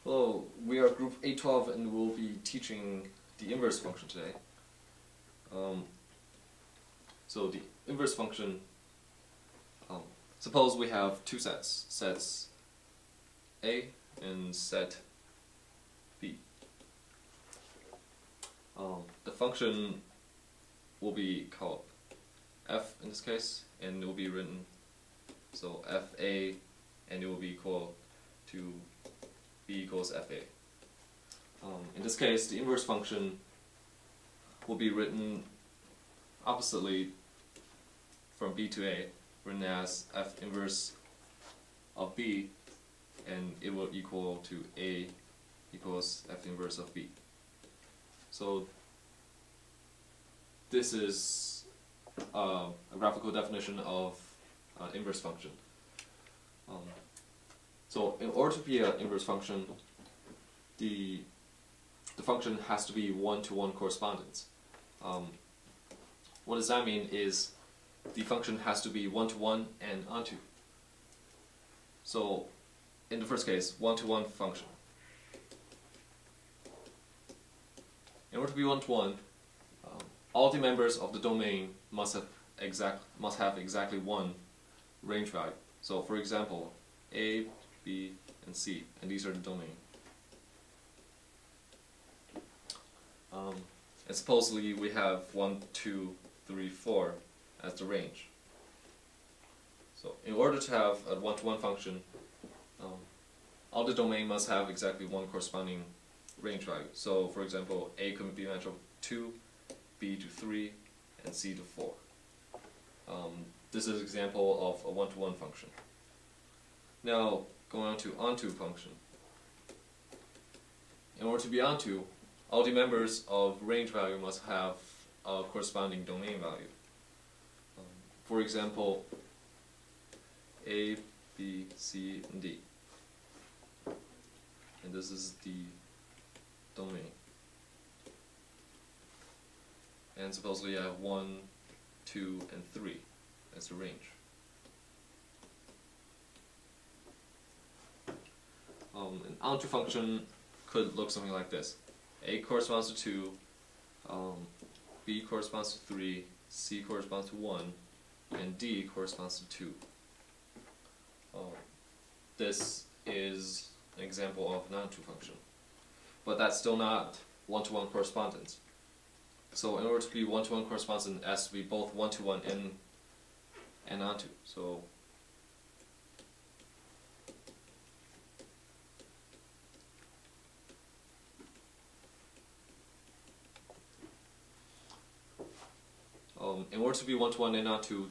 Hello, we are group A12 and we'll be teaching the inverse function today. So the inverse function, suppose we have two sets, sets A and set B. The function will be called f in this case, and it will be written so fa, and it will be equal to b equals fa. In this case, the inverse function will be written oppositely from b to a, written as f inverse of b, and it will equal to a equals f inverse of b. So this is a graphical definition of inverse function. So in order to be an inverse function, the function has to be one-to-one correspondence. What does that mean is the function has to be one-to-one and onto. So in the first case, one-to-one function. In order to be one-to-one, all the members of the domain must have exactly one range value. So for example, A, B, and C, and these are the domain. And supposedly we have 1, 2, 3, 4 as the range. So in order to have a one-to-one function, all the domain must have exactly one corresponding range value. So for example, A could be matched up 2, B to 3, and C to 4. This is an example of a one-to-one function. Now, going on to onto function. In order to be onto, all the members of range value must have a corresponding domain value. For example, A, B, C, and D. And this is the domain. And supposedly I have 1, 2, and 3 as the range. An onto function could look something like this. A corresponds to 2, B corresponds to 3, C corresponds to 1, and D corresponds to 2. This is an example of an onto function. But that's still not one-to-one correspondence. So in order to be one-to-one correspondence, it has to be both one-to-one and onto. So in order to be one-to-one and onto,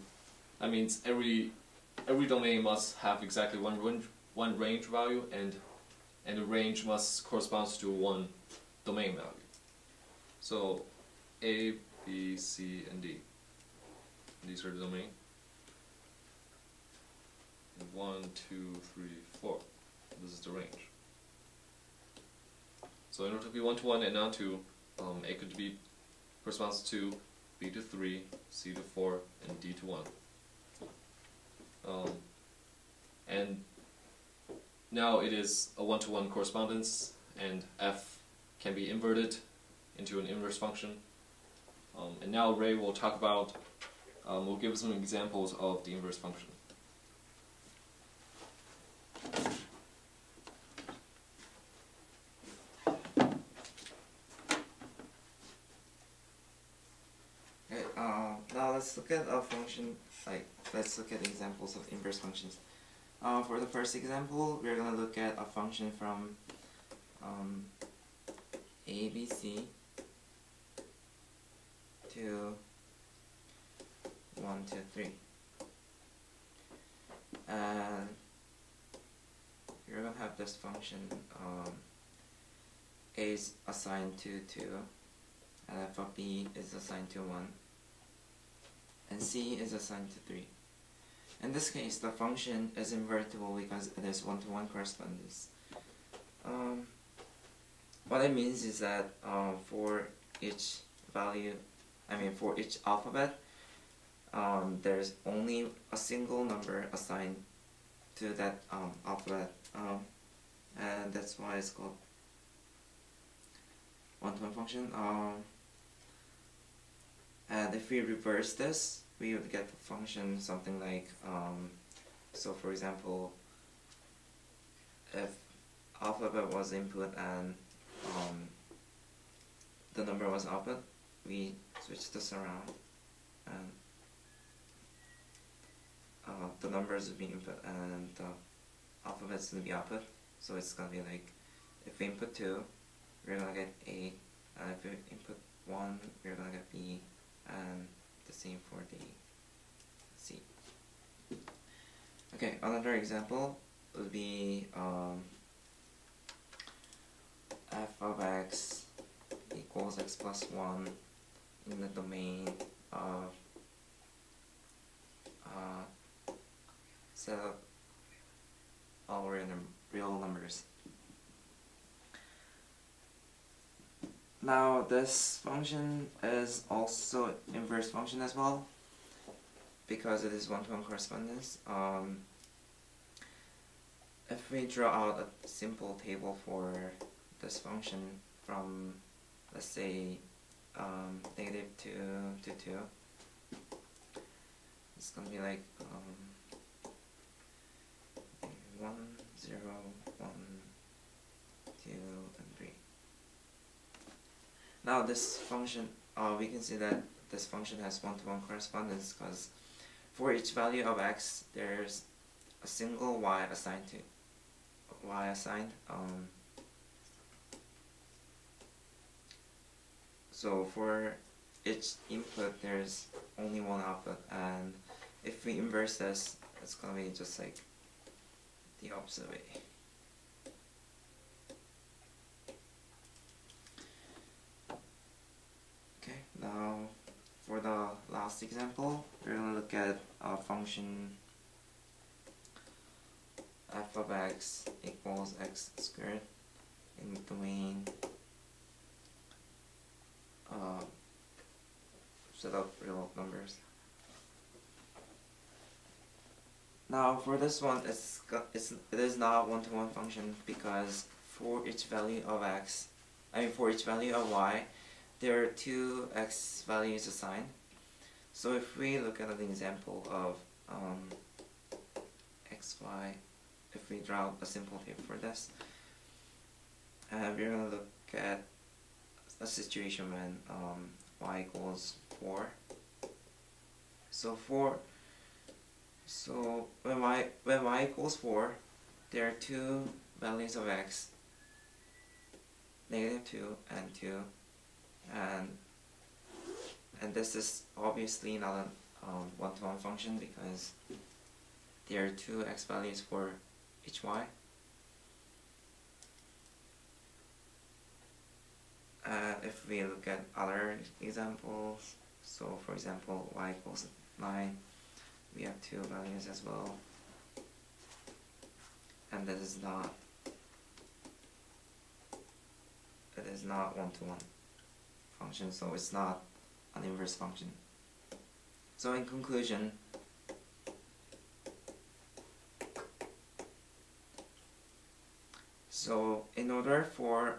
that means every domain must have exactly one range value, and the range must correspond to one domain value. So A, B, C, and D. These are the domain. And 1, 2, 3, 4. This is the range. So in order to be one-to-one and onto, A could be corresponds to 2, B to 3, C to 4, and D to 1. And now it is a one-to-one correspondence, and f can be inverted into an inverse function. And now Ray will talk about, we'll give some examples of the inverse function. Okay, now let's look at a function, let's look at examples of inverse functions. For the first example, we're going to look at a function from A, B, C to 1, 2, 3. And you're going to have this function, A is assigned to 2, and f of B is assigned to 1, and C is assigned to 3. In this case, the function is invertible because it is one-to-one correspondence. What it means is that for each value, for each alphabet, there's only a single number assigned to that alphabet, and and that's why it's called one-to-one function. And if we reverse this, we would get the function something like, so for example, if alphabet was input and the number was output, we switch this around and the numbers would be input and the alphabets would be output. So it's gonna be like, if we input 2, we're gonna get A, and if we input 1, we're gonna get B, and the same for the C. Okay, another example would be f of x equals x plus 1 in the domain of set of all real numbers. Now this function is also inverse function as well, because it is one-to-one correspondence. If we draw out a simple table for this function from, let's say, -2 to 2, it's going to be like 1, 0, 1, 2, and 3. Now this function, we can see that this function has one-to-one correspondence because for each value of x, there's a single y assigned. So for each input, there's only one output, and if we inverse this, it's gonna be just like the opposite way. Okay, now for the last example, we're going to look at a function f of x equals x squared in the domain set of real numbers. Now for this one, it is not a one-to-one function because for each value of x, for each value of y, there are 2 x values assigned. So if we look at an example of xy, if we draw a simple table for this, we're going to look at a situation when y equals 4. So when y equals 4, there are 2 values of x, -2 and 2, and this is obviously not a one-to-one function because there are 2 x values for each y. If we look at other examples, so for example y equals 9, we have 2 values as well, and that is not one-to-one function, so it's not an inverse function. So in conclusion, in order for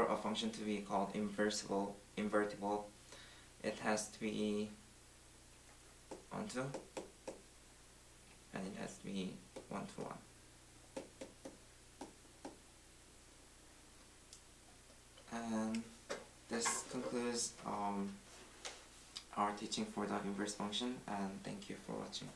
a function to be called invertible, it has to be onto, and it has to be one-to-one. And this concludes our teaching for the inverse function, and thank you for watching.